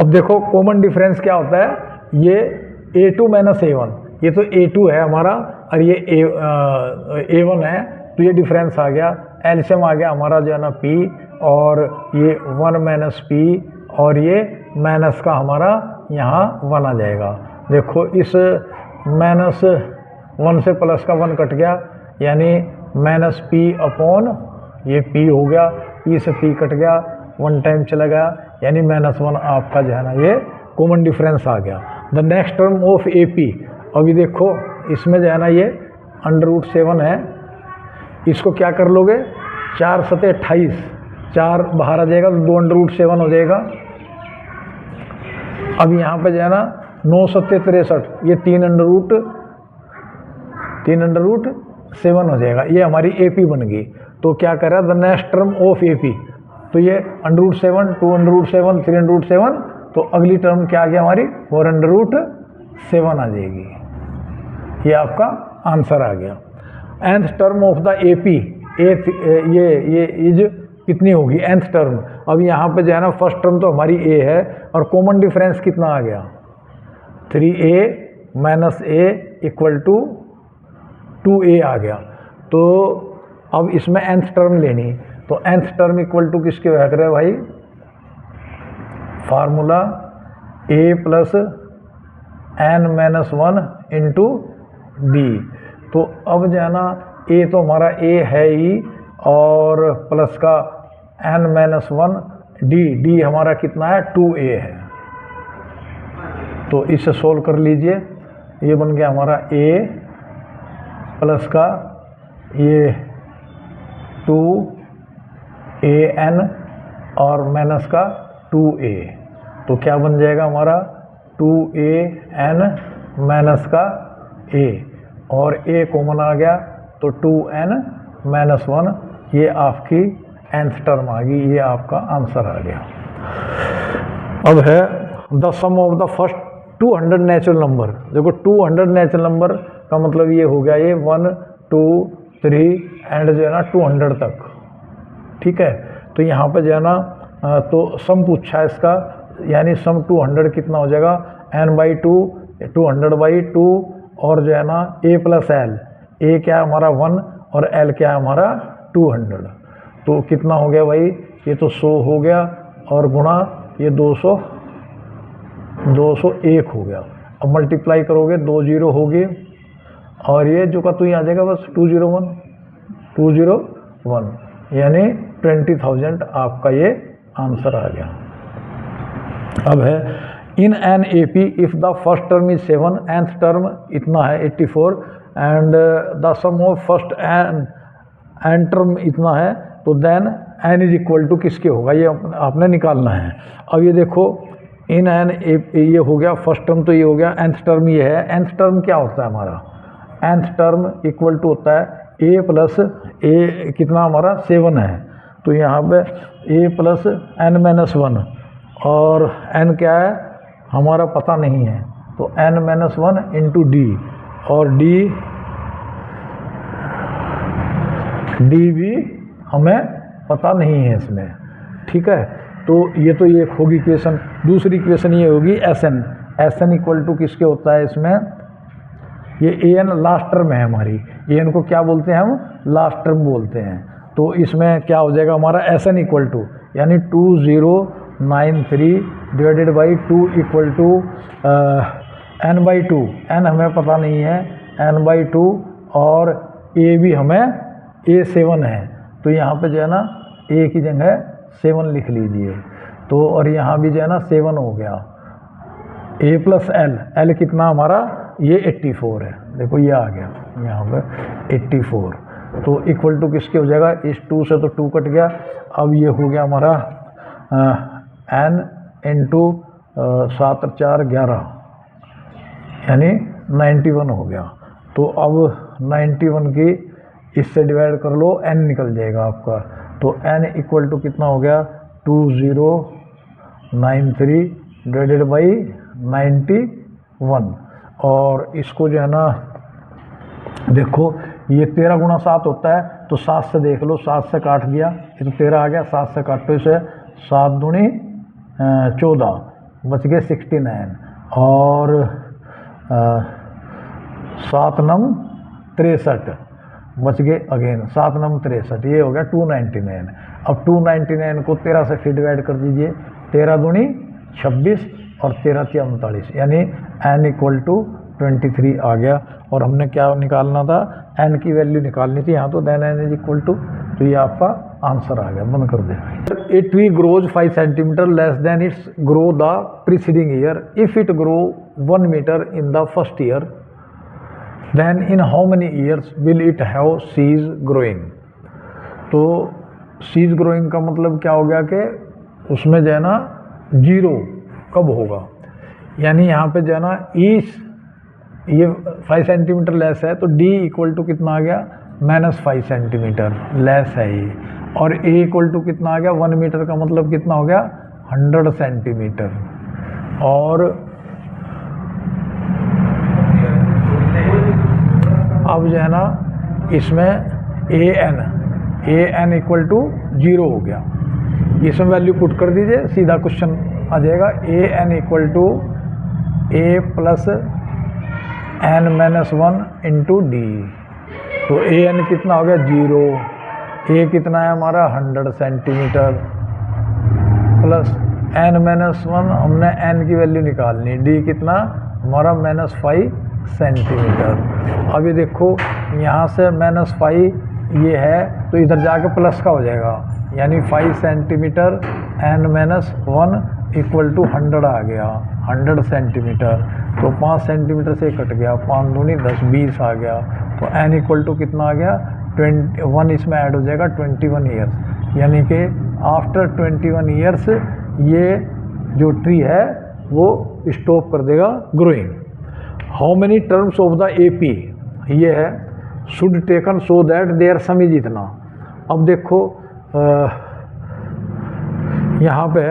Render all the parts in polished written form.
अब देखो common difference क्या होता है, ये A2 माइनस A1, ये तो A2 है हमारा और ये A1 है, तो ये डिफरेंस आ गया। एलसीएम आ गया हमारा जो है ना P, और ये 1 माइनस P, और ये माइनस का हमारा यहाँ 1 आ जाएगा। देखो इस माइनस 1 से प्लस का 1 कट गया, यानी माइनस P अपॉन ये P हो गया, P से P कट गया, 1 टाइम चला गया, यानी -1 आपका जो है ना ये कॉमन डिफरेंस आ गया। The next term of AP, अभी देखो इसमें जो है ना ये √7 है, इसको क्या कर लोगे, 4 × 7 = 28, 4 बाहर आ जाएगा तो 2 √7 हो जाएगा। अब यहाँ पे जो है ना 9 × 7 = 63, ये 3 √7 हो जाएगा, ये हमारी AP बन गई। तो क्या कर रहा है, the next term of AP, तो ये √7, 2 √7, 3 √7, तो अगली टर्म क्या आ गया हमारी 4 √7 आ जाएगी। ये आपका आंसर आ गया। nth term of the AP, ये इज कितनी होगी nth टर्म। अब यहाँ पे जो है ना फर्स्ट टर्म तो हमारी A है, और कॉमन डिफरेंस कितना आ गया, 3A - A = 2A आ गया। तो अब इसमें nth टर्म लेनी, तो nth टर्म इक्वल टू किसके होया करे भाई, फार्मूला A + n-1 × D। तो अब जो है ना A तो हमारा A है ही, और प्लस का n-1 D हमारा कितना है, 2A है। तो इसे सोल्व कर लीजिए, ये बन गया हमारा A प्लस का ये 2AN और माइनस का 2A, तो क्या बन जाएगा हमारा 2AN माइनस का A, और A कॉमन आ गया तो 2n-1, ये आपकी nth टर्म आ गई, ये आपका आंसर आ गया। अब है the sum of the first 200 natural number. देखो 200 नेचुरल नंबर का मतलब ये हो गया, ये 1 2 3 एंड जो है ना 200 तक, ठीक है। तो यहाँ पे जो है ना तो सम पूछा है इसका, यानी सम 200 कितना हो जाएगा, n/2 200/2, और जो है ना A + L, A क्या है हमारा 1 और L क्या है हमारा 200, तो कितना हो गया भाई, ये तो 100 हो गया, और गुणा ये 201 हो गया। अब मल्टीप्लाई करोगे 2 0 होगी, और ये जो का तो ही आ जाएगा बस 201, यानी 20,000 आपका ये आंसर आ गया। अब है in an AP if the first term is 7, nth term इतना है 84, and the sum of first n term इतना है, तो then n is equal to किसके होगा, ये आपने निकालना है। अब ये देखो इन एन ये हो गया फर्स्ट टर्म, तो ये हो गया, nth टर्म ये है। nth टर्म क्या होता है हमारा, nth टर्म इक्वल टू होता है A + A, कितना हमारा 7 है, तो यहाँ पे A + n-1, और n क्या है हमारा पता नहीं है, तो n-1 × D, और D भी हमें पता नहीं है इसमें, ठीक है। तो ये होगी इक्वेशन। दूसरी इक्वेशन ये होगी SN इक्वल टू किसके होता है इसमें, ये AN लास्ट टर्म है हमारी, AN को क्या बोलते हैं हम, लास्ट टर्म बोलते हैं। तो इसमें क्या हो जाएगा हमारा SN इक्वल टू, यानी 2093/2 इक्वल टू n/2, n हमें पता नहीं है, n/2, और A भी हमें A7 है, तो यहाँ पे जो है ना A की जगह 7 लिख लीजिए। तो और यहाँ भी जो है ना 7 हो गया, A + L कितना हमारा, ये 84 है, देखो ये आ गया यहाँ पे 84, तो इक्वल टू किसके हो जाएगा, इस 2 से तो 2 कट गया। अब ये हो गया हमारा n × 7 × 4 = 11, यानी 91 हो गया। तो अब 91 की इससे डिवाइड कर लो, n निकल जाएगा आपका, तो n इक्वल टू कितना हो गया, 2093/91, और इसको जो है ना देखो ये 13 × 7 होता है, तो 7 से देख लो, 7 से काट दिया, ये तो 13 आ गया, 7 से काटो इसे, 7 दूनी 14, बच गए 69 और 7 नम 63 बच गए अगेन 7 नम 63, ये हो गया 299। अब 299 को 13 से फिर डिवाइड कर दीजिए, 13 दूनी 26 और 13 तिया 39, यानी n इक्वल टू 23 आ गया। और हमने क्या निकालना था, n की वैल्यू निकालनी थी, यहाँ तो then n is equal to, तो ये आपका आंसर आ गया। बंद कर दे। A tree grows 5 centimetre less than its grow the preceding year if it grow 1 metre in the first year, then in how many years will it have cease growing. तो cease growing का मतलब क्या हो गया कि उसमें जो है ना जीरो कब होगा, यानी यहाँ पे जो है ना ये 5 सेंटीमीटर लेस है तो d इक्वल टू कितना आ गया, -5 सेंटीमीटर लेस है ये, और a इक्वल टू कितना आ गया, 1 मीटर का मतलब कितना हो गया, 100 सेंटीमीटर। और अब जो है ना इसमें an इक्वल टू 0 हो गया, इसमें वैल्यू पुट कर दीजिए, सीधा क्वेश्चन आ जाएगा। an equal to a plus n-1 into d. तो an कितना हो गया 0, a कितना है हमारा 100 सेंटीमीटर, प्लस n-1 हमने n की वैल्यू निकालनी, d कितना हमारा -5 सेंटीमीटर। अब ये देखो यहाँ से -5 ये है तो इधर जाके प्लस का हो जाएगा, यानी 5 सेंटीमीटर n-1 इक्वल टू 100 आ गया, 100 सेंटीमीटर। तो 5 सेंटीमीटर से कट गया, 5 दूनी 10, 20 आ गया। तो n इक्वल टू कितना आ गया 21, इसमें ऐड हो जाएगा 21 ईयर्स, यानी कि आफ्टर 21 ईयर्स ये जो ट्री है वो स्टॉप कर देगा growing. How many terms of the AP ये है should taken so that there sum is इतना। अब देखो यहाँ पे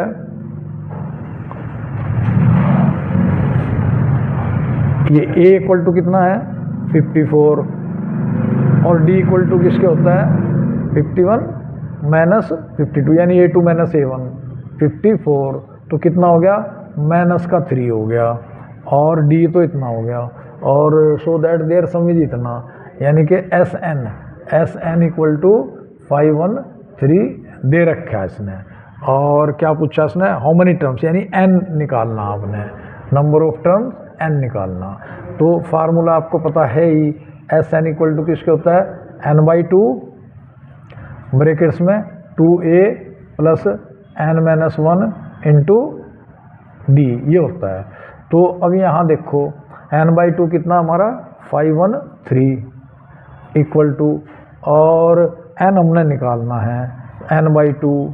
ये a इक्वल टू कितना है 54 और d इक्वल टू किसके होता है 51 माइनस 52, यानी a2 माइनस a1 54, तो कितना हो गया -3 हो गया, और d तो इतना हो गया, और so that there sum is इतना, यानी कि SN इक्वल टू 513 दे रखा है इसने। और क्या पूछा इसने, हाउ मेनी टर्म्स, यानी n निकालना आपने, नंबर ऑफ टर्म्स n निकालना। तो फार्मूला आपको पता है ही, SN इक्वल टू किसके होता है n/2 ब्रैकेट्स में 2a plus n-1 into d, ये होता है। तो अब यहाँ देखो n/2 कितना हमारा 513 इक्वल टू, और n हमने निकालना है n/2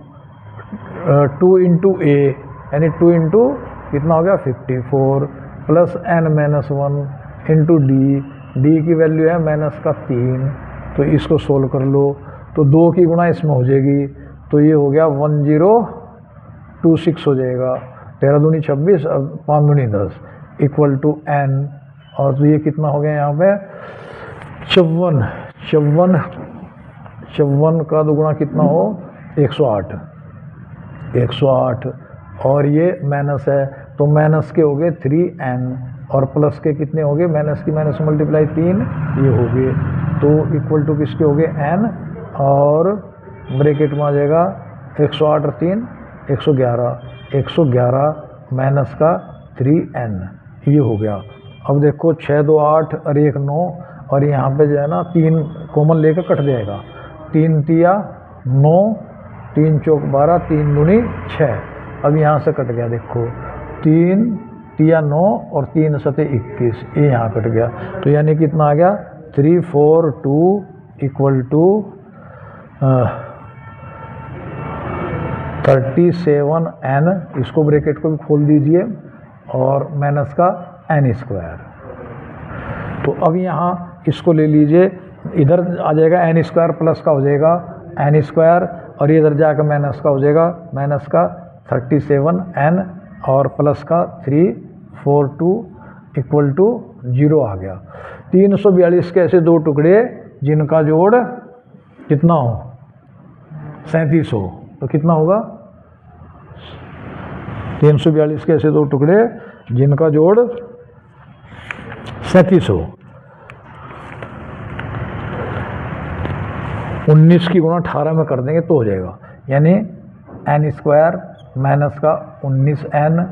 2 इंटू a, यानी 2 इंटू कितना हो गया 54 प्लस n-1 इंटू डी की वैल्यू है -3, तो इसको सोल्व कर लो तो 2 की गुणा इसमें हो जाएगी, तो ये हो गया 1026 हो जाएगा, 13 दूनी 26 और 5 दूनी 10 इक्वल टू n, और तो ये कितना हो गया यहाँ पे 54 का दुगुना कितना हो 108, और ये माइनस है तो माइनस के हो गए 3n, और प्लस के कितने हो गए, माइनस की माइनस मल्टीप्लाई 3 ये हो गए, तो इक्वल टू किसके हो गए n, और ब्रैकेट में आ जाएगा 108 और 3 111 माइनस का 3n, ये हो गया। अब देखो 6 2 8 और 1 9, और यहाँ पे जो है ना 3 कॉमन लेकर कट जाएगा, 3 तिया 9, 3 चौक 12, 3 दूनी 6, अब यहाँ से कट गया, देखो 3 तिया 9 और 3 सते 21, ये यहाँ कट गया, तो यानी कितना आ गया 342 इक्वल टू 37n, इसको ब्रैकेट को भी खोल दीजिए, और माइनस का n²। तो अब यहाँ इसको ले लीजिए, इधर आ जाएगा n² प्लस का हो जाएगा n², और इधर जाकर माइनस का हो जाएगा माइनस का 37n और प्लस का 342 इक्वल टू 0 आ गया। 342 के ऐसे दो टुकड़े जिनका जोड़ कितना हो 37 हो, तो कितना होगा 342 के ऐसे दो टुकड़े जिनका जोड़ 37 हो। 19 की गुणा 18 में कर देंगे तो हो जाएगा, यानी n स्क्वायर माइनस का 19n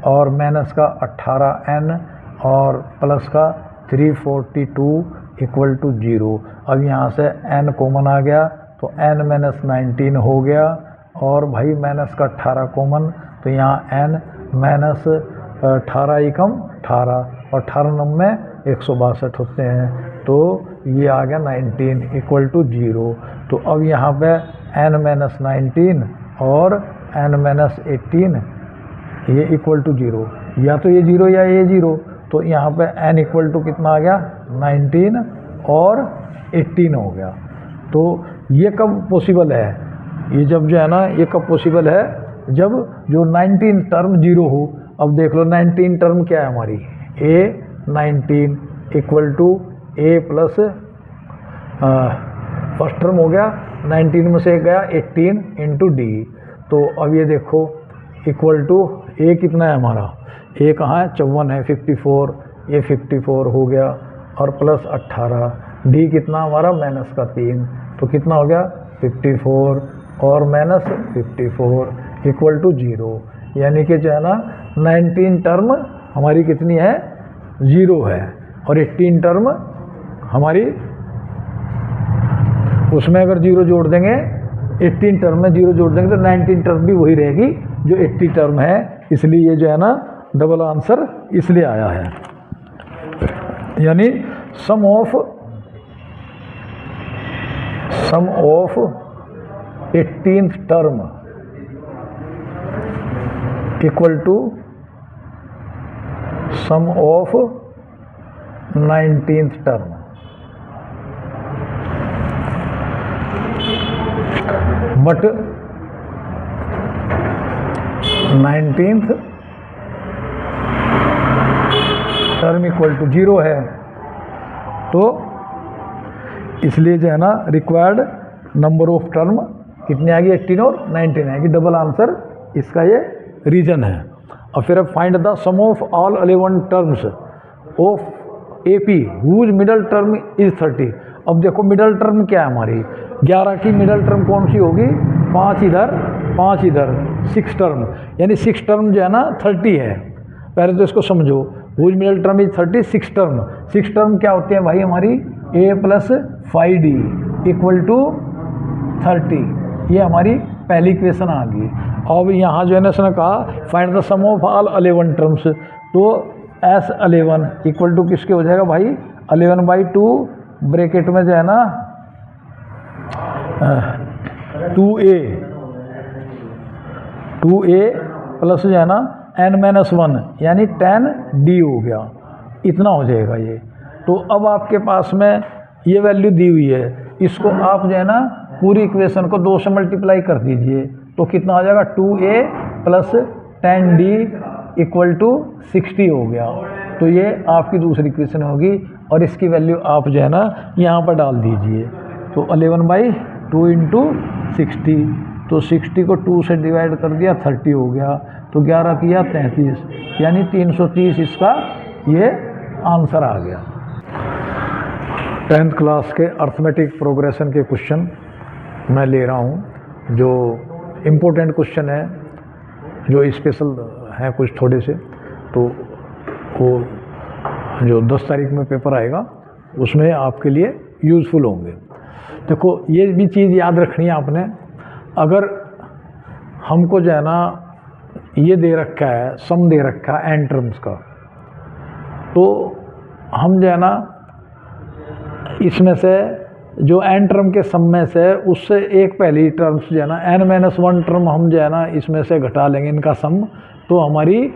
और माइनस का 18n और प्लस का 342 इक्वल टू 0। अब यहाँ से n कॉमन आ गया तो n माइनस 19 हो गया, और भाई माइनस का 18 कॉमन, तो यहाँ n माइनस 18 एकम 18 और 18 नम में 162 होते हैं, तो ये आ गया 19 इक्वल टू 0। तो अब यहाँ पे n माइनस 19 और n माइनस 18 ये इक्वल टू 0, या तो ये 0 या ये 0, तो यहाँ पे n इक्वल टू कितना आ गया 19 और 18 हो गया। तो ये कब पॉसिबल है, ये जब जो है ना, ये कब पॉसिबल है, जब जो 19 टर्म 0 हो। अब देख लो 19 टर्म क्या है हमारी, a 19 equal to a plus first term हो गया 19 में से गया 18 इंटू डी। तो अब ये देखो इक्वल टू a कितना है हमारा, a कहाँ है 54 है 54, ये 54 हो गया, और प्लस 18, d कितना हमारा माइनस का 3, तो कितना हो गया 54 और माइनस 54 इक्वल टू 0। यानी कि जो है ना 19 टर्म हमारी कितनी है 0 है, और 18 टर्म हमारी, उसमें अगर 0 जोड़ देंगे 18 टर्म में 0 जोड़ देंगे तो 19 टर्म भी वही रहेगी जो 80 टर्म है। इसलिए ये जो है ना डबल आंसर इसलिए आया है, यानी sum of 18th term equal to sum of 19th term. But 19th term equal to 0 है, तो इसलिए जो है ना रिक्वायर्ड नंबर ऑफ टर्म कितनी आएगी 18 और 19 आएगी। डबल आंसर इसका ये रीजन है। और फिर अब find the sum of all 11 terms of AP whose middle term is 30। अब देखो मिडल टर्म क्या है हमारी, 11 की मिडल टर्म कौन सी होगी, 5 इधर 5 इधर, 6 टर्म, यानी 6 टर्म जो है ना 30 है। पहले तो इसको समझो, whose middle term is 30, 6 term. 6 term क्या होते हैं भाई हमारी, a plus 5d equal to 30। ये हमारी पहली इक्वेशन आ गई। अब यहाँ जो है ना इसने कहा find the sum of all 11 terms, तो S11 इक्वल टू किसके हो जाएगा भाई 11/2 ब्रैकेट में जो है ना 2a प्लस जो है ना n-1 यानी 10d हो गया, इतना हो जाएगा ये। तो अब आपके पास में ये वैल्यू दी हुई है, इसको आप जो है ना पूरी इक्वेशन को 2 से मल्टीप्लाई कर दीजिए, तो कितना हो जाएगा 2a plus 10d equal to 60 हो गया। तो ये आपकी दूसरी इक्वेशन होगी, और इसकी वैल्यू आप जो है ना यहाँ पर डाल दीजिए। तो 11/2 इंटू 60, तो 60 को 2 से डिवाइड कर दिया 30 हो गया, तो 11 किया 33, यानी 330 इसका ये आंसर आ गया। 10th क्लास के अर्थमेटिक प्रोग्रेशन के क्वेश्चन मैं ले रहा हूँ, जो इम्पोर्टेंट क्वेश्चन है, जो स्पेशल हैं कुछ थोड़े से, तो वो जो 10 तारीख में पेपर आएगा उसमें आपके लिए यूज़फुल होंगे। देखो ये भी चीज़ याद रखनी है आपने, अगर हमको जो है ना ये दे रखा है, सम दे रखा है n टर्म्स का, तो हम जो है ना इसमें से जो n टर्म के सम में से उससे एक पहली टर्म्स जो है ना n-1 टर्म हम जो है ना इसमें से घटा लेंगे इनका सम, तो हमारी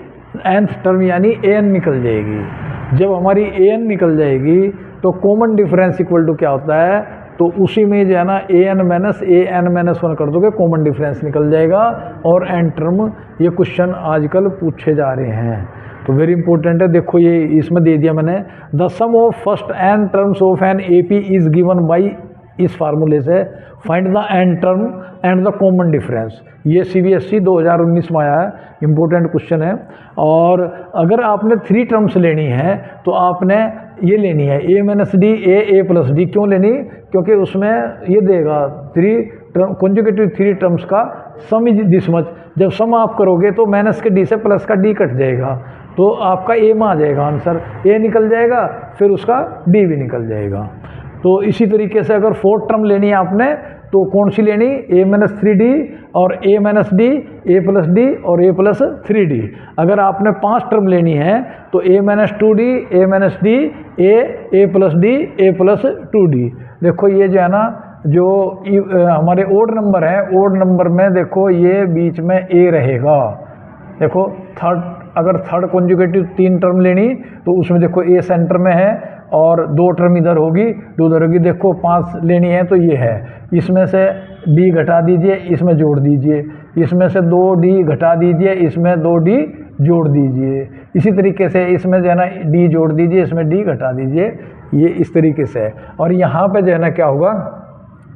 nth टर्म यानी an निकल जाएगी। जब हमारी an निकल जाएगी तो कॉमन डिफरेंस इक्वल टू क्या होता है, तो उसी में जो है ना an-1 कर दोगे, कॉमन डिफरेंस निकल जाएगा। और n टर्म ये क्वेश्चन आजकल पूछे जा रहे हैं, तो वेरी इंपॉर्टेंट है। देखो ये इसमें दे दिया मैंने, the sum of first n terms of an AP is given by इस फार्मूले से find the n term and the common difference. ये CBSE 2019 में आया है, इम्पोर्टेंट क्वेश्चन है। और अगर आपने 3 टर्म्स लेनी है तो आपने ये लेनी है a minus D A plus D. क्यों लेनी? क्योंकि उसमें ये देगा 3 टर्म कॉन्जुगेटिव 3 टर्म्स का सम इज दिस मच। जब सम आप करोगे तो माइनस के डी से प्लस का डी कट जाएगा, तो आपका ए में आ जाएगा आंसर, ए निकल जाएगा, फिर उसका डी भी निकल जाएगा। तो इसी तरीके से अगर 4th टर्म लेनी है आपने तो कौन सी लेनी? a माइनस 3d और a minus D, a plus D और a प्लस 3d। अगर आपने 5 टर्म लेनी है तो a minus 2d, a minus D, a plus D, a plus 2d। देखो ये जो है ना, जो हमारे ओड नंबर है, ओड नंबर में देखो ये बीच में a रहेगा। देखो अगर थर्ड कॉन्जुगेटिव 3 टर्म लेनी तो उसमें देखो a सेंटर में है और 2 टर्म इधर होगी, 2 उधर होगी। देखो 5 लेनी है तो ये है, इसमें से d घटा दीजिए, इसमें जोड़ दीजिए, इसमें से 2d घटा दीजिए, इसमें 2d जोड़ दीजिए। इसी तरीके से इसमें जो है ना d जोड़ दीजिए, इसमें d घटा दीजिए, ये इस तरीके से है। और यहाँ पे जो है ना क्या होगा,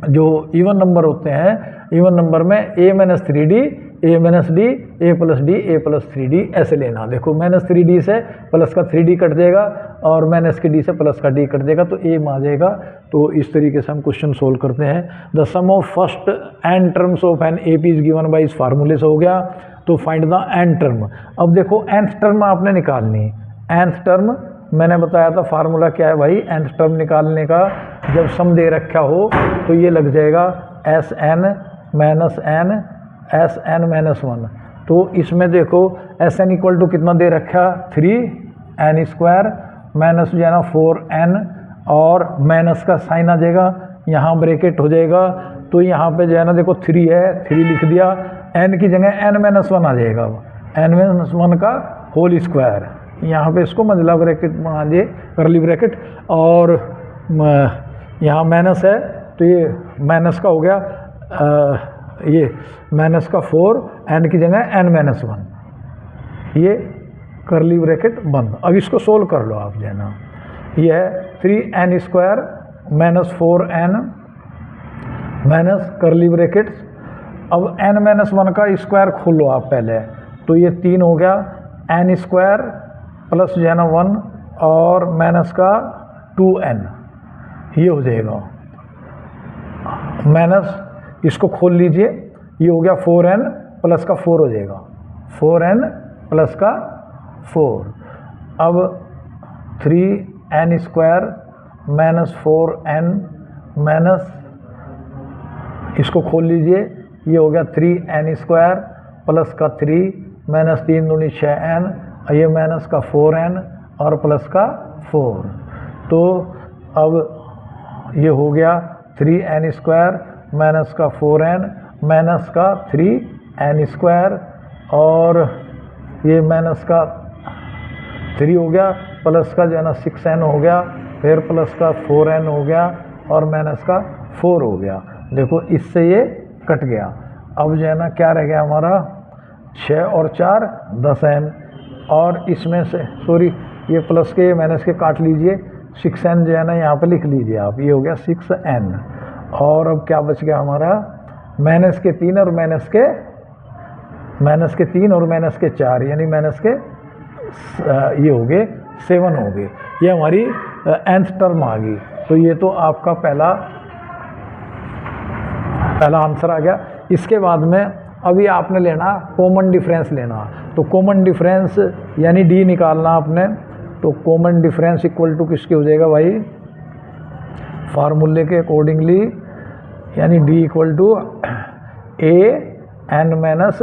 जो इवन नंबर होते हैं, इवन नंबर में a minus 3d, a minus D, a plus D, a plus 3d ऐसे लेना। देखो माइनस 3d से प्लस का 3d कट जाएगा और माइनस के d से प्लस का d कट जाएगा, तो a में आ जाएगा। तो इस तरीके से हम क्वेश्चन सोल्व करते हैं। The sum of first n terms of an AP is given by इस फार्मूले से हो गया। तो फाइंड द n टर्म। अब देखो nth टर्म आपने निकालनी। nth टर्म मैंने बताया था फार्मूला क्या है भाई, nth टर्म निकालने का जब सम दे रखा हो तो ये लग जाएगा Sn minus n Sn minus 1। तो इसमें देखो Sn इक्वल टू कितना दे रखा, 3n स्क्वायर माइनस जो है ना 4n, और माइनस का साइन आ जाएगा, यहाँ ब्रैकेट हो जाएगा। तो यहाँ पे जो है ना देखो 3 है, 3 लिख दिया, n की जगह n माइनस 1 आ जाएगा, n माइनस 1 का होल स्क्वायर। यहाँ पे इसको मंझला ब्रैकेट बना दिए, करली ब्रैकेट, और यहाँ माइनस है तो ये माइनस का हो गया, ये माइनस का 4, n की जगह n माइनस 1, ये करली ब्रैकेट बंद। अब इसको सोल्व कर लो आप जो है ना, ये है 3n square minus 4n minus करली ब्रैकेट्स। अब n माइनस 1 का स्क्वायर खोलो आप पहले, तो ये 3 हो गया, n स्क्वायर प्लस जो है ना 1 और माइनस का 2n, ये हो जाएगा माइनस, इसको खोल लीजिए, ये हो गया 4n प्लस का 4 हो जाएगा, 4n प्लस का 4। अब 3n square minus 4n minus, इसको खोल लीजिए, ये हो गया 3n स्क्वायर प्लस का 3 माइनस 3 दूनी 6n, ये माइनस का 4n और प्लस का 4। तो अब ये हो गया 3n स्क्वायर माइनस का 4n माइनस का 3n स्क्वायर, और ये माइनस का 3 हो गया, प्लस का जो है ना 6n हो गया, फिर प्लस का 4n हो गया और माइनस का 4 हो गया। देखो इससे ये कट गया। अब जो है ना क्या रह गया हमारा, 6 और 4 10n, और इसमें से सॉरी ये प्लस के माइनस के काट लीजिए, 6n जो है ना यहाँ पे लिख लीजिए आप, ये हो गया 6n। और अब क्या बच गया हमारा, माइनस के 3 और माइनस के 3 और माइनस के 4, यानी माइनस के ये हो गए 7 हो गए। ये हमारी nth टर्म आ गई। तो ये तो आपका पहला आंसर आ गया। इसके बाद में अभी आपने लेना कॉमन डिफरेंस लेना। तो कॉमन डिफरेंस यानी d निकालना आपने। तो कॉमन डिफरेंस इक्वल टू किसके हो जाएगा भाई, फार्मूले के अकॉर्डिंगली, यानी d equal to an minus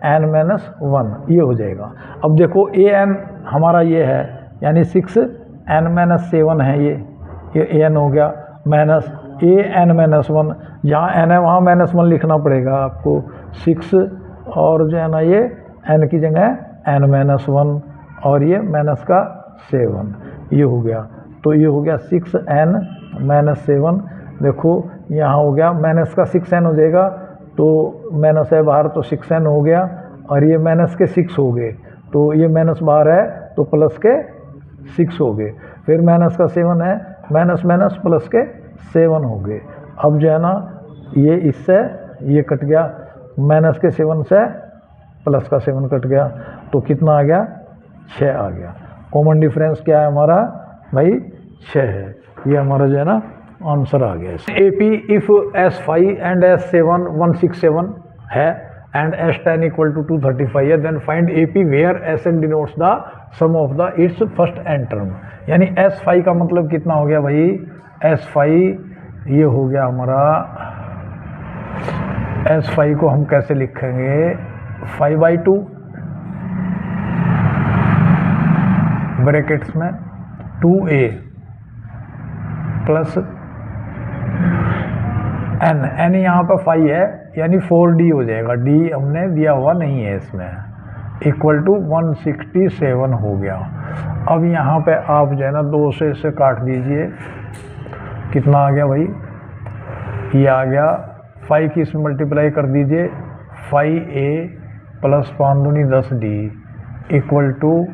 n-1, ये हो जाएगा। अब देखो an हमारा ये है, यानी 6n माइनस 7 है, ये an हो गया, माइनस an माइनस 1, जहाँ n है वहाँ माइनस 1 लिखना पड़ेगा आपको, 6 और जो है ना ये n की जगह n माइनस 1 और ये माइनस का 7, ये हो गया। तो ये हो गया 6n माइनस 7। देखो यहाँ हो गया माइनस का 6n हो जाएगा, तो माइनस है बाहर तो 6n हो गया, और ये माइनस के 6 हो गए, तो ये माइनस बाहर है तो प्लस के 6 हो गए। फिर माइनस का 7 है, माइनस माइनस प्लस के 7 हो गए। अब जो है ना ये इससे ये कट गया, माइनस के 7 से प्लस का 7 कट गया, तो कितना आ गया 6 आ गया। कॉमन डिफरेंस क्या है हमारा भाई 6 है। ये हमारा जो है ना आंसर आ गया। AP if S5 and S7 167 है एंड S10 इक्वल टू 235 है, then find AP where Sn denotes the sum of the its first n term. यानी S5 का मतलब कितना हो गया भाई, S5 ये हो गया हमारा, S5 को हम कैसे लिखेंगे 5/2 ब्रैकेट्स में 2a प्लस n यहाँ पर 5 है यानी 4d हो जाएगा, d हमने दिया हुआ नहीं है इसमें, इक्वल टू 167 हो गया। अब यहाँ पे आप जो है ना 2 से इसे काट दीजिए, कितना आ गया भाई, ये आ गया 5 की इसमें मल्टीप्लाई कर दीजिए, 5a प्लस 5 दूनी 10d इक्वल टू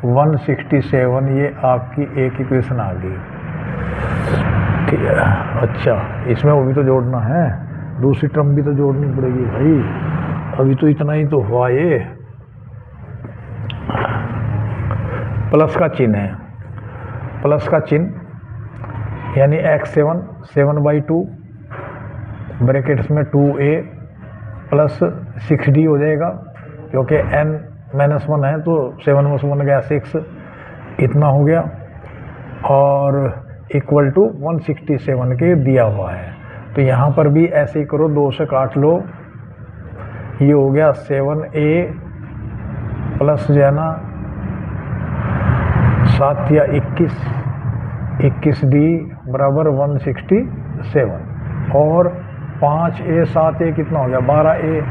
167। ये आपकी एक इक्वेशन आ गई, ठीक है। अच्छा इसमें वो भी तो जोड़ना है, दूसरी टर्म भी तो जोड़नी पड़ेगी भाई, अभी तो इतना ही तो हुआ। ये प्लस का चिन्ह है, प्लस का चिन्ह यानी x7 7/2 ब्रैकेट्स में 2a प्लस 6d हो जाएगा, क्योंकि n-1 है तो 7 में से 1 गया 6, इतना हो गया, और इक्वल टू 167 के दिया हुआ है। तो यहाँ पर भी ऐसे ही करो, 2 से काट लो, ये हो गया 7a प्लस जो है ना 7 या 21d बराबर 167, और 5a 7a कितना हो गया 12a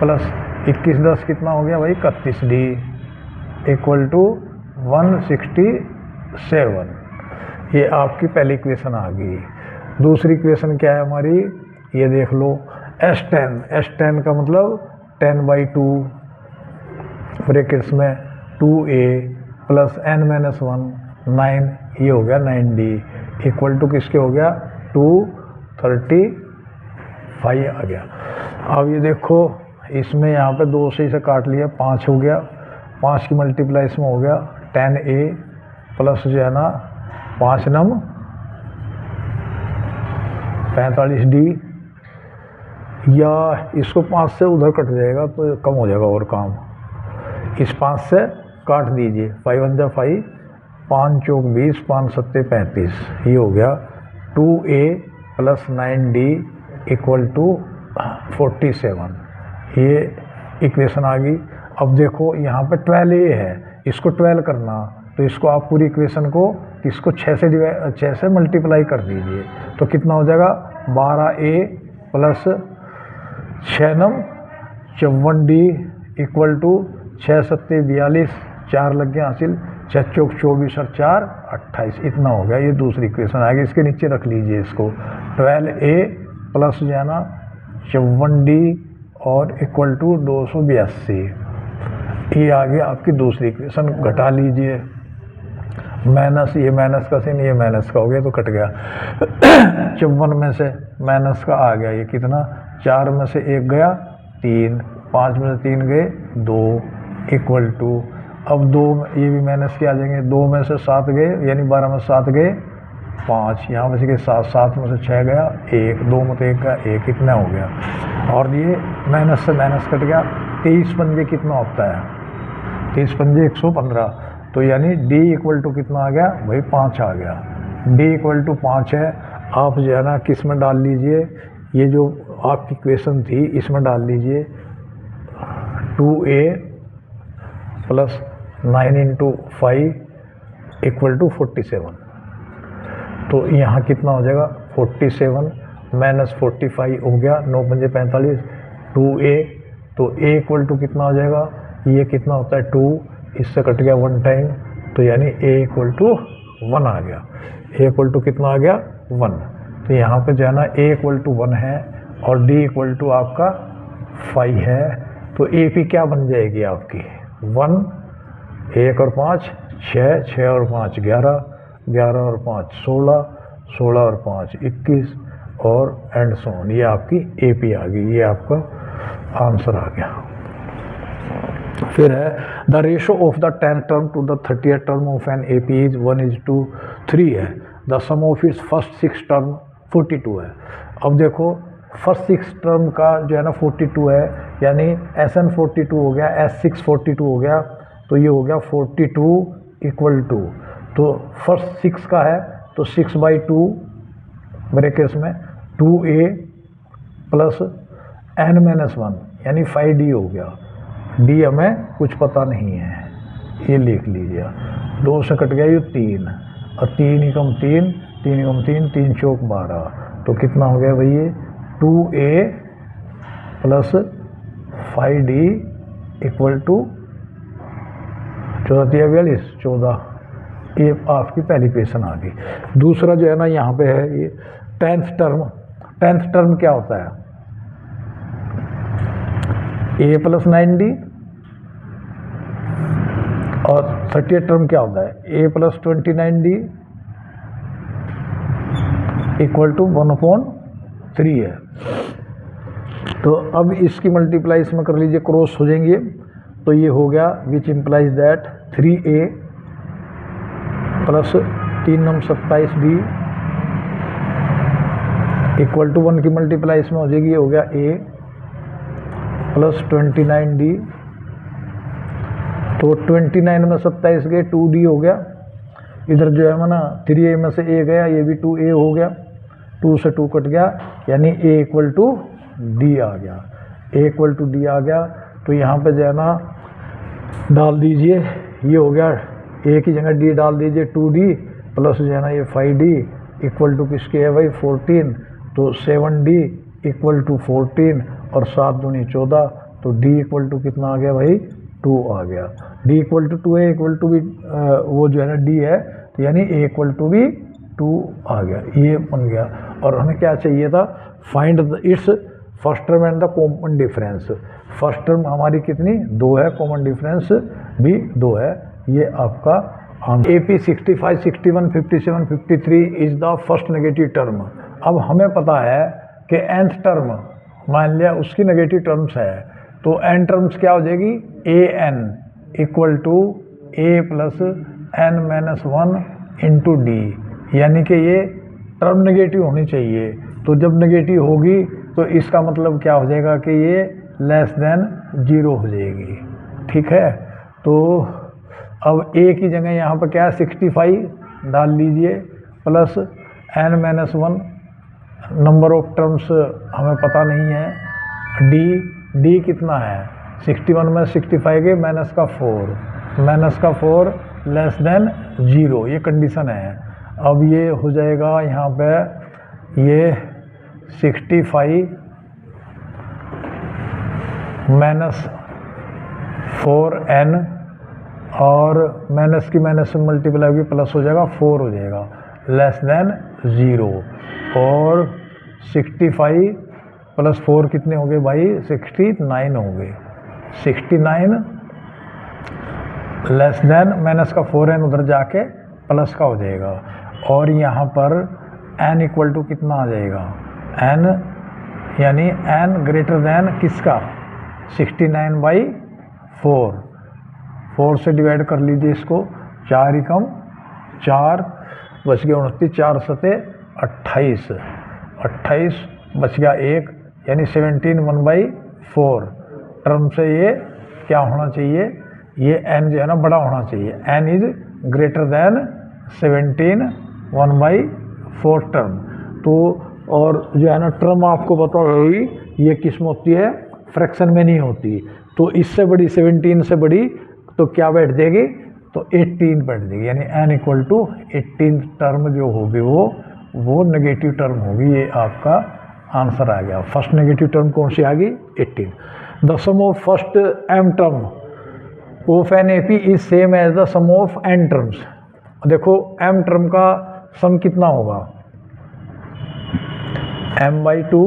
प्लस 21 10 कितना हो गया भाई 31d इक्वल टू 167। ये आपकी पहली इक्वेशन आ गई। दूसरी इक्वेशन क्या है हमारी, ये देख लो, S10 का मतलब 10/2 ब्रैकेट्स में 2a प्लस n-1 9, ये हो गया 9d इक्वल टू किसके हो गया 235 आ गया। अब ये देखो इसमें यहाँ पे 2 से इसे काट लिया, 5 हो गया, 5 की मल्टीप्लाई इसमें हो गया 10a प्लस जो है ना 5 नम 45d, या इसको 5 से उधर कट जाएगा तो कम हो जाएगा और काम, इस 5 से काट दीजिए, 5 1 5, 5 चौक 20, 5 7 35, ये हो गया 2a plus 9d equal to 47। ये इक्वेशन आ गई। अब देखो यहाँ पे 12a है, इसको 12 करना, तो इसको आप पूरी इक्वेशन को इसको 6 से मल्टीप्लाई कर दीजिए, तो कितना हो जाएगा 12a plus 6 num 54d equal to 6 7 42, 4 लग गया हासिल, 6 चौक 24 और 4 28, इतना हो गया। ये दूसरी इक्वेशन आ गई, इसके नीचे रख लीजिए इसको, 12a प्लस जो है ना 54d और इक्वल टू 282, ये आ गया आपकी दूसरी इक्वेशन। घटा लीजिए, माइनस ये माइनस का sin, ये माइनस का हो गया तो कट गया, 54 में से माइनस का आ गया, ये कितना 4 में से 1 गया 3, 5 में से 3 गए 2 इक्वल टू, अब 2 ये भी माइनस के आ जाएंगे, 2 में से 7 गए यानी 12 में से 7 गए 5, यहाँ में से गए 7 में से 6 गया 1, 2 में से 1 का 1, इतना हो गया, और ये माइनस से माइनस कट गया। 23 पंजे कितना होता है, 23 पंजे 115, तो यानी d इक्वल टू कितना आ गया भाई 5 आ गया, d इक्वल टू 5 है। आप जो है ना किस में डाल लीजिए, ये जो आपकी इक्वेशन थी इसमें डाल लीजिए, 2a plus 9 into 5 equal to 47, तो यहाँ कितना हो जाएगा 47 माइनस 45 हो गया, 9 पंजे 45, 2a, तो a इक्वल टू कितना हो जाएगा, ये कितना होता है 2, इससे कट गया 1 टाइम, तो यानी a इक्वल टू 1 आ गया, a इक्वल टू कितना आ गया 1, तो यहाँ पे जो है ना a इक्वल टू 1 है और d इक्वल टू आपका 5 है, तो AP क्या बन जाएगी आपकी 1, 1 और 5 6, 6 और 5 11, 11 और 5 16, 16 और 5 21 और एंड सो ऑन। ये आपकी AP आ गई, ये आपका आंसर आ गया। फिर है the ratio of the 10th term to the 30th term of an AP is 1:3 है। The sum of its first 6 term 42 है। अब देखो फर्स्ट 6 टर्म का जो है ना 42 है, यानी SN 42 हो गया, S6 42 हो गया, तो ये हो गया 42 इक्वल टू, तो फर्स्ट 6 का है तो 6/2 ब्रैकेट्स में 2A प्लस N-1 यानी 5D हो गया। D हमें कुछ पता नहीं है, ये लिख लीजिए। 2 से कट गया ये 3 और 3 एकम 3, 3 एकम 3, 3 चौक 12, तो कितना हो गया भाई ये 2A plus 5D equal to 14 14। ये आपकी पहली क्वेश्चन आ गई। दूसरा जो है ना यहाँ पे है ये 10th टर्म। 10th टर्म क्या होता है? A प्लस 9D और 30th टर्म क्या होता है? A plus 29D equal to 1/3 है। तो अब इसकी मल्टीप्लाई इसमें कर लीजिए, क्रॉस हो जाएंगे, तो ये हो गया which implies that 3A plus 3 9 27D equal to 1 की मल्टीप्लाई इसमें हो जाएगी, ये हो गया A प्लस 29D, तो 29 में 27 गए 2D हो गया। इधर जो है ना 3A में से A गया, ये भी 2A हो गया, 2 से 2 कट गया, यानी A इक्वल टू D आ गया। A इक्वल टू D आ गया, तो यहाँ पे जो है ना डाल दीजिए, ये हो गया A की जगह D डाल दीजिए 2D प्लस जो है ना ये 5D इक्वल टू किसके है भाई 14, तो 7D इक्वल टू 14 और 7 दूनी 14, तो D इक्वल टू कितना आ गया भाई 2 आ गया। D equal to 2A equal to भी वो जो है ना D है, तो यानी A इक्वल टू भी 2 आ गया, ये बन गया। और हमें क्या चाहिए था? Find its first term and the common difference. First term हमारी कितनी 2 है, कॉमन डिफरेंस भी 2 है, ये आपका answer. AP 65 61 57 53 is the first negative term. अब हमें पता है कि nth टर्म मान लिया उसकी नेगेटिव टर्म्स है, तो n टर्म्स क्या हो जाएगी AN equal to A plus N-1 into D, यानी कि ये टर्म नेगेटिव होनी चाहिए। तो जब नेगेटिव होगी तो इसका मतलब क्या हो जाएगा कि ये लेस देन 0 हो जाएगी, ठीक है। तो अब A की जगह यहाँ पर क्या है 65 डाल लीजिए plus N-1, number of terms हमें पता नहीं है। D कितना है 61 में 65 के माइनस का 4 लेस देन 0, ये कंडीशन है। अब ये हो जाएगा यहाँ पे ये 65 माइनस 4N और माइनस की माइनस से मल्टीप्लाई होगी प्लस हो जाएगा 4 हो जाएगा लेस देन 0, और 65 प्लस 4 कितने हो गए भाई 69 हो गए। 69 लेस देन माइनस का 4N उधर जाके प्लस का हो जाएगा, और यहाँ पर N इक्वल टू कितना आ जाएगा N, यानी N ग्रेटर देन किसका 69/4। 4 से डिवाइड कर लीजिए इसको, 4 एकम 4 बच गया 29, 4 सते 28, 28 बच गया 1, यानी 17 1/4 टर्म से ये क्या होना चाहिए, ये n जो है ना बड़ा होना चाहिए, n is greater than 17 1/4 term. तो और जो है ना टर्म आपको पता होगी ये किस में होती है, फ्रैक्शन में नहीं होती। तो इससे बड़ी 17 से बड़ी तो क्या बैठ जाएगी, तो 18 बैठ जाएगी, यानी n इक्वल टू 18 टर्म जो होगी वो नेगेटिव टर्म होगी। ये आपका आंसर आ गया। फर्स्ट नेगेटिव टर्म कौन सी आ गई 18। The sum of first m term of an AP is same as the sum of n terms. देखो m टर्म का सम कितना होगा m/2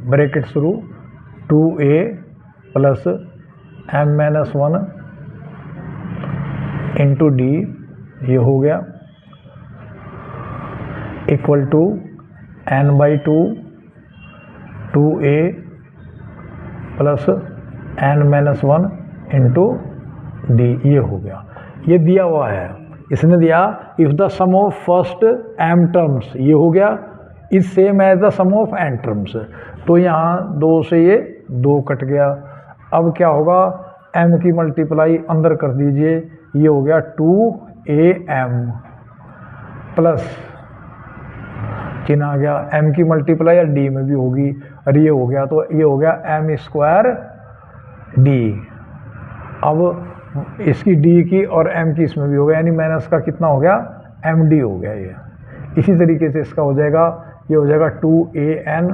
ब्रैकेट शुरू 2A plus N-1 into D, ये हो गया equal to n/2 2a plus n-1 into d. ये हो गया, ये दिया हुआ है, इसने दिया if the sum of first m terms, ये हो गया is same as the sum of n terms. तो यहाँ 2 से ये 2 कट गया। अब क्या होगा, m की मल्टीप्लाई अंदर कर दीजिए, ये हो गया 2am प्लस चिन्ह आ गया, m की मल्टीप्लाई या d में भी होगी, और ये हो गया, तो ये हो गया m² d। अब इसकी d की और m की इसमें भी हो गया, यानी माइनस का कितना हो गया, md हो गया ये। इसी तरीके से इसका हो जाएगा, ये हो जाएगा 2an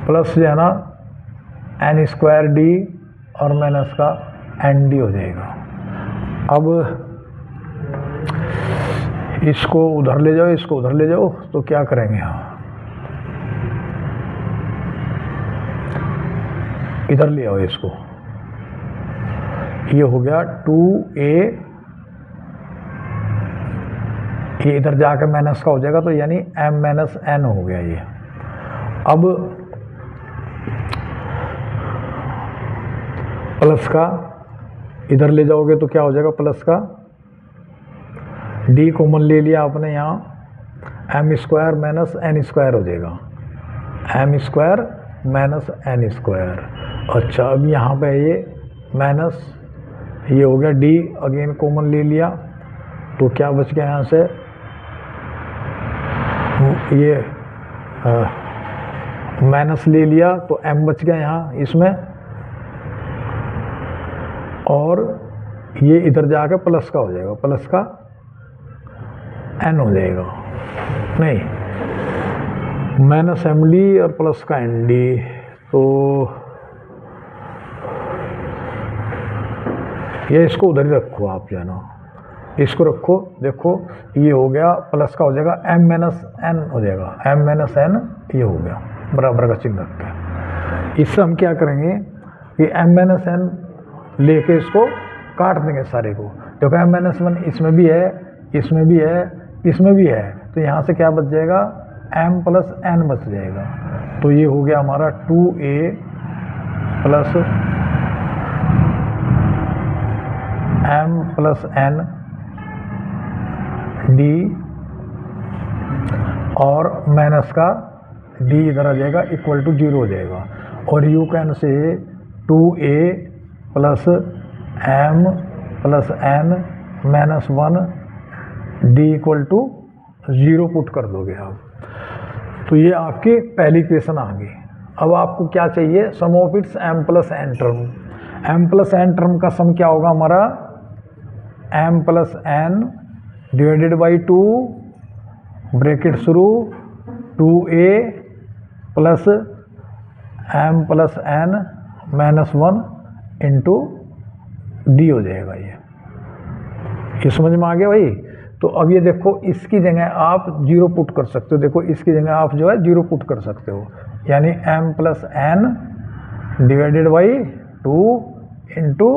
प्लस जो है ना n² d और माइनस का nd हो जाएगा। अब इसको उधर ले जाओ, इसको उधर ले जाओ, तो क्या करेंगे हम, इधर ले आओ इसको, ये हो गया 2a, ये इधर जाकर माइनस का हो जाएगा, तो यानी m-n हो गया ये। अब प्लस का इधर ले जाओगे तो क्या हो जाएगा, प्लस का d कॉमन ले लिया आपने, यहाँ m² माइनस n² हो जाएगा, m² माइनस n²। अच्छा, अब यहाँ पे ये माइनस, ये हो गया d अगेन कॉमन ले लिया, तो क्या बच गया यहाँ से, ये माइनस ले लिया तो m बच गया यहाँ इसमें, और ये इधर जाकर प्लस का हो जाएगा, प्लस का n हो जाएगा, नहीं माइनस md और प्लस का nd। तो ये इसको उधर ही रखो आप, जो है ना इसको रखो, देखो ये हो गया, प्लस का हो जाएगा m-n हो जाएगा, m-n ये हो गया, बराबर का चिन्ह रख के। इससे हम क्या करेंगे कि m-n लेके इसको काट देंगे सारे को। देखो m-1 इसमें भी है, इसमें भी है, इसमें भी है, तो यहाँ से क्या बच जाएगा, m प्लस n बच जाएगा। तो ये हो गया हमारा 2a plus m plus n d, और माइनस का d इधर आ जाएगा, इक्वल टू 0 हो जाएगा। और you can say 2a plus m plus n minus 1 d equal to 0 put कर दोगे आप। तो ये आपकी पहली इक्वेशन आ गई। अब आपको क्या चाहिए, sum of its m plus n term. m plus n term का सम क्या होगा हमारा, m plus n divided by 2 bracket शुरू 2a plus m plus n minus 1 into d हो जाएगा। ये समझ में आ गया भाई। तो अब ये देखो, इसकी जगह आप 0 पुट कर सकते हो, देखो इसकी जगह आप जो है 0 पुट कर सकते हो, यानी m plus n divided by 2 into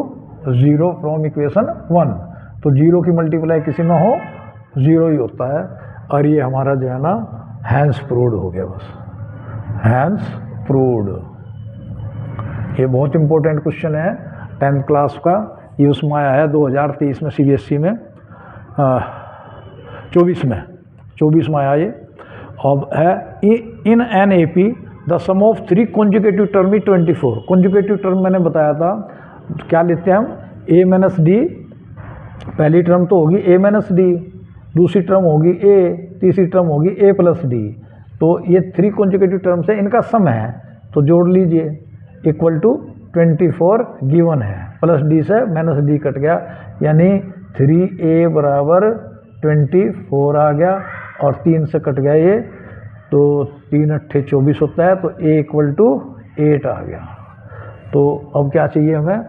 0 from equation 1। तो 0 की मल्टीप्लाई किसी में हो 0 ही होता है। और ये हमारा जो है ना हैंस प्रूव्ड हो गया, बस हैंस प्रूव्ड। ये बहुत इंपॉर्टेंट क्वेश्चन है 10th क्लास का, ये उसमें आया है 2023 में CBSE में, 24 में आया ये। अब है in an AP the sum of 3 conjugative term 24। Conjugative term मैंने बताया था, क्या लेते हैं हम, a माइनस डी, पहली टर्म तो होगी a माइनस डी, दूसरी टर्म होगी a, तीसरी टर्म होगी a प्लस डी। तो ये 3 कॉन्जुगेटिव टर्म्स है, इनका सम है, तो जोड़ लीजिए, इक्वल टू 24 गिवन है, प्लस डी से माइनस डी कट गया, यानी 3a बराबर 24 आ गया, और 3 से कट गया ये, तो 3 अट्ठे 24 होता है, तो a इक्वल टू 8 आ गया। तो अब क्या चाहिए हमें,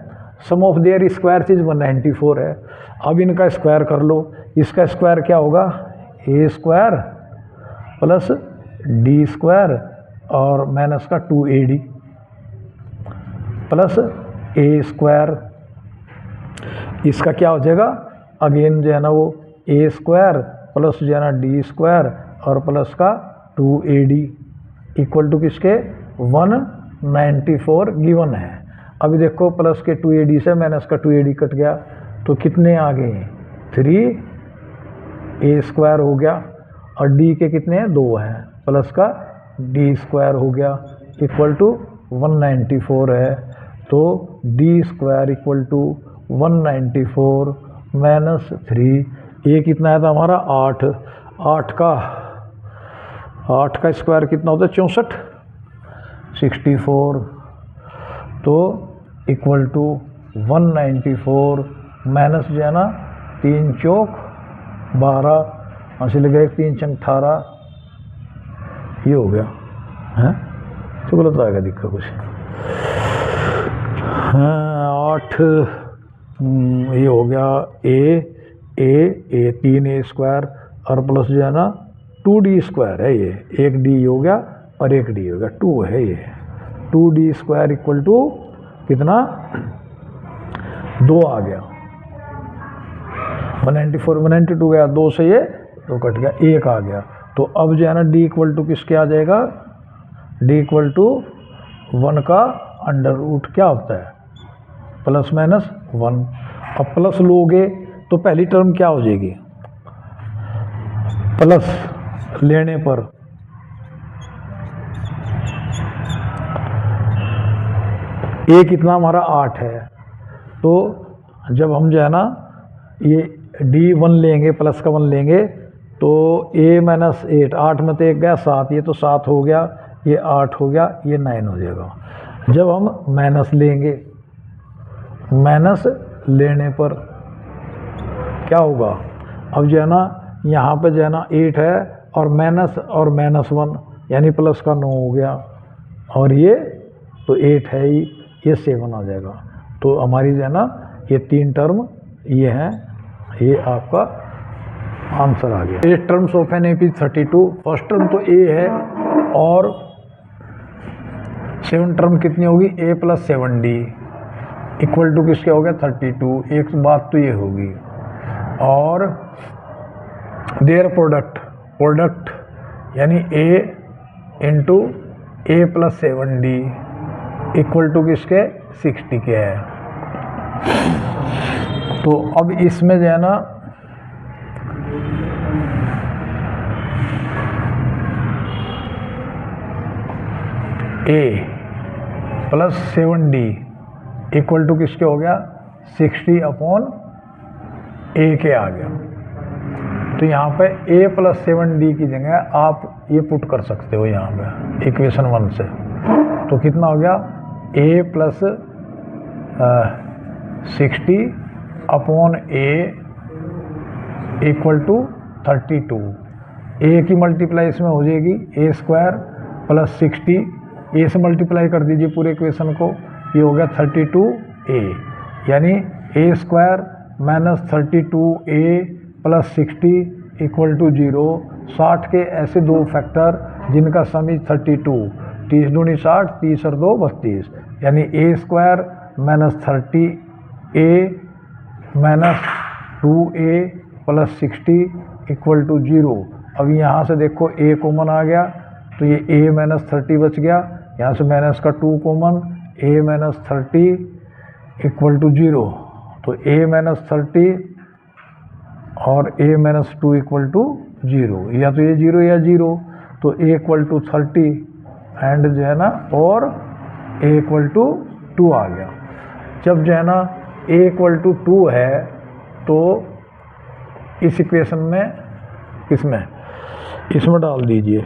सम ऑफ देयर स्क्वायर चीज 194 है। अब इनका स्क्वायर कर लो, इसका स्क्वायर क्या होगा, a square plus D square और माइनस का 2ad प्लस a स्क्वायर, इसका क्या हो जाएगा, अगेन जो है ना वो a स्क्वायर प्लस जो है ना डी स्क्वायर और प्लस का 2AD इक्वल टू किसके 194 गिवन है। अभी देखो प्लस के 2AD से माइनस का 2AD कट गया तो कितने आ गए 3A² हो गया और D के कितने हैं 2 हैं प्लस का D² हो गया इक्वल टू 194 है। तो D² इक्वल टू 194 माइनस 3 ये कितना है था हमारा 8 का स्क्वायर कितना होता है 64 64 तो इक्वल टू 194 माइनस जो है ना 3 चौक 12 ऐसे लगे 3 छंग 18 ये हो गया है तो गलत आएगा दिक्कत कुछ हाँ 8 ये हो गया ए 3A² और प्लस जो है ना 2D² है ये एक D हो गया और एक D हो गया 2 है ये 2D² इक्वल टू कितना 2 आ गया 194 192 गया 2 से ये 2 कट गया 1 आ गया। तो अब जो है ना D इक्वल टू किसके आ जाएगा D इक्वल टू 1 का अंडर रूट क्या होता है प्लस माइनस 1। अब प्लस लोगे तो पहली टर्म क्या हो जाएगी प्लस लेने पर ए कितना हमारा 8 है तो जब हम जो है ना ये D1 लेंगे प्लस का 1 लेंगे तो A माइनस 8 में तो एक गया 7 ये तो 7 हो गया ये 8 हो गया ये 9 हो जाएगा। जब हम माइनस लेंगे माइनस लेने पर क्या होगा अब जो है ना यहाँ पे जो है ना 8 है और माइनस 1 यानी प्लस का 9 हो गया और ये तो 8 है ही ये 7 आ जाएगा। तो हमारी जो है ना ये 3 टर्म ये हैं ये आपका आंसर आ गया। ये terms of an AP 32 first term तो A है और 7 टर्म कितनी होगी A + 7D इक्वल टू किसके हो गया 32। एक बात तो ये होगी और देयर प्रोडक्ट यानी A × A + 7D equal to किसके 60 के है। तो अब इसमें जो है ना A + 7D इक्वल टू किसके हो गया 60/A के आ गया। तो यहाँ पे A + 7D की जगह आप ये पुट कर सकते हो यहाँ पे इक्वेशन 1 से। तो कितना हो गया A + 60/A equal to 32। A की मल्टीप्लाई इसमें हो जाएगी A² + 60 A से मल्टीप्लाई कर दीजिए पूरे इक्वेशन को ये हो गया 32A यानी A² - 32A + 60 इक्वल टू 0। 60 के ऐसे दो फैक्टर जिनका सम 32 30 दूनी 60 30 और 2 32 यानी A² - 30A - 2A + 60 equal to 0। अब यहाँ से देखो A कॉमन आ गया तो ये A - 30 बच गया यहाँ से माइनस का 2 कॉमन A - 30 इक्वल टू 0। तो A - 30 और A - 2 इक्वल टू 0 या तो ये 0 या 0। तो A = 30 एंड जो है ना और A = 2 आ गया। जब जो है ना A = 2 है तो इस इक्वेशन में इसमें डाल दीजिए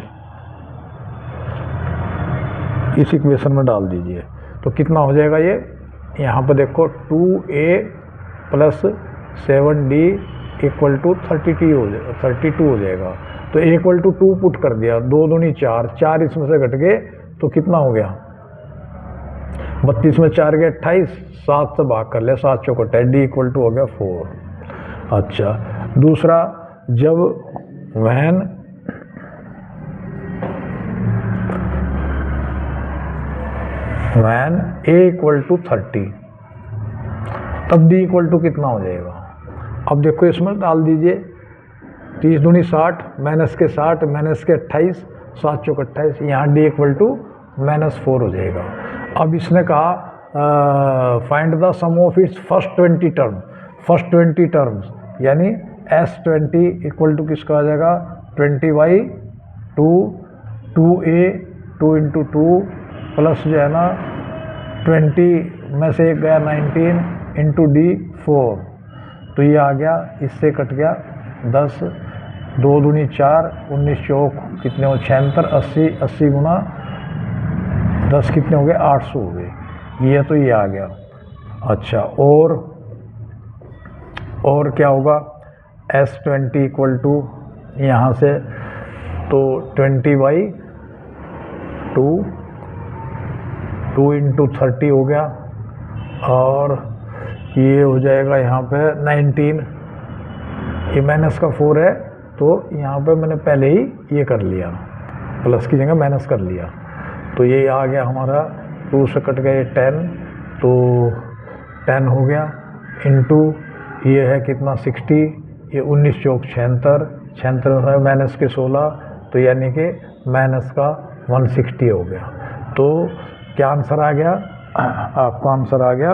इस इक्वेशन में डाल दीजिए तो कितना हो जाएगा ये यहाँ पर देखो 2A + 7D इक्वल टू 32 हो जाएगा। तो A = 2 पुट कर दिया 2 दूनी 4 4 इसमें से घट गए तो कितना हो गया 32 में 4 गए 28 7 से भाग कर ले 7 चौको 10 D इक्वल टू हो गया 4। अच्छा दूसरा जब वैन A = 30 तब D इक्वल टू कितना हो जाएगा। अब देखो इसमें डाल दीजिए 30 दूनी 60, माइनस के 60, माइनस के 28, 7 चौक 28, यहाँ d इक्वल टू -4 हो जाएगा। अब इसने कहा find the sum of its first 20 term, first 20 terms यानी S20 इक्वल टू किसका आ जाएगा 20/2, 2a 2 × 2 प्लस जो है ना 20 में से एक गया 19 × d 4, तो ये आ गया, इससे कट गया 10, 2 दूनी 4, 19 चौक कितने हो 76, 80, 80 गुना 10 कितने हो गए 800 हो गए। ये तो ये आ गया। अच्छा और क्या होगा S20 इक्वल टू यहाँ से तो 20/2, 2 × 30 हो गया, और ये हो जाएगा यहाँ पे 19, ये माइनस का 4 है तो यहाँ पे मैंने पहले ही ये कर लिया, प्लस की जगह माइनस कर लिया, तो ये आ गया हमारा 2 से कट गए 10, तो 10 हो गया इंटू ये है कितना 60, ये 19 चौक 76, 76 माइनस के 16, तो यानी कि माइनस का 160 हो गया। तो क्या आंसर आ गया आपका? आंसर आ गया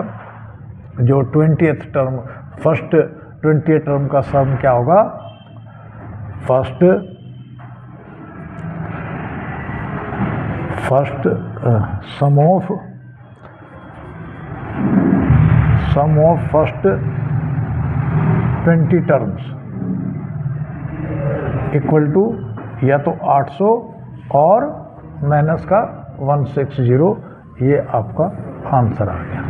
जो 20th term, first 20th term का सम क्या होगा, first sum of first 20 terms equal to या तो 800 और माइनस का 160, ये आपका आंसर आ गया।